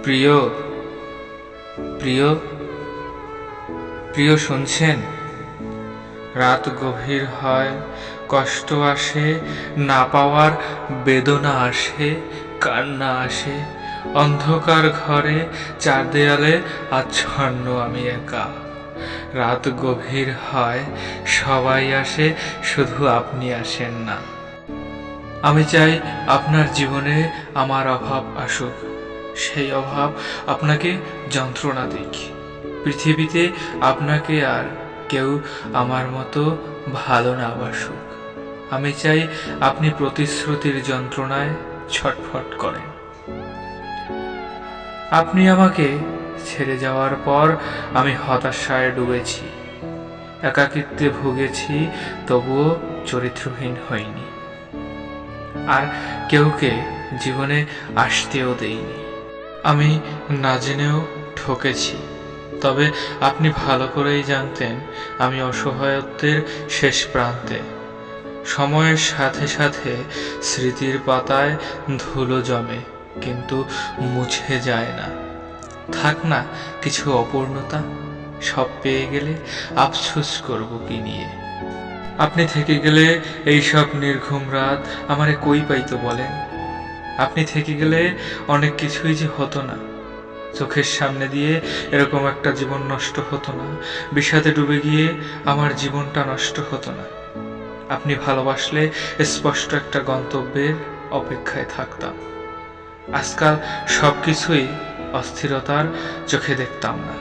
প্রিয় প্রিয় প্রিয় শুনছেন? রাত গভীর হয়, কষ্ট আসে, না পাওয়ার বেদনা আসে, কান্না আসে। অন্ধকার ঘরে চার দেয়ালে আচ্ছন্ন আমি একা। রাত গভীর হয়, সবাই আসে, শুধু আপনি আসেন না। আমি চাই আপনার জীবনে আমার অভাব আসুক, সেই অভাব আপনাকে যন্ত্রণা দিক। পৃথিবীতে আপনাকে আর কেউ আমার মতো ভালো না বাসুক। আমি চাই আপনি প্রতিশ্রুতির যন্ত্রণায় ছটফট করেন। আপনি আমাকে ছেড়ে যাওয়ার পর আমি হতাশায় ডুবেছি, একাকিত্বে ভুগেছি, তবুও চরিত্রহীন হইনি। আর কেউকে জীবনে আসতেও দেইনি। আমি না জেনেও ঠকেছি, তবে আপনি ভালো করেই জানতেন আমি অসহায়ত্বের শেষ প্রান্তে। সময়ের সাথে সাথে স্মৃতির পাতায় ধুলো জমে, কিন্তু মুছে যায় না। থাক না কিছু অপূর্ণতা, সব পেয়ে গেলে আফসোস করব কি নিয়ে। আপনি থেকে গেলে এই সব নির্ঘুম রাত আমারে কই পাইতো বলেন? আপনি থেকে গেলে অনেক কিছুই যে হতো না। চোখের সামনে দিয়ে এরকম একটা জীবন নষ্ট হতো না, বিষাদে ডুবে গিয়ে আমার জীবনটা নষ্ট হতো না। আপনি ভালোবাসলে স্পষ্ট একটা গন্তব্যের অপেক্ষায় থাকতাম। আজকাল সবকিছুই অস্থিরতার চোখে দেখতাম না।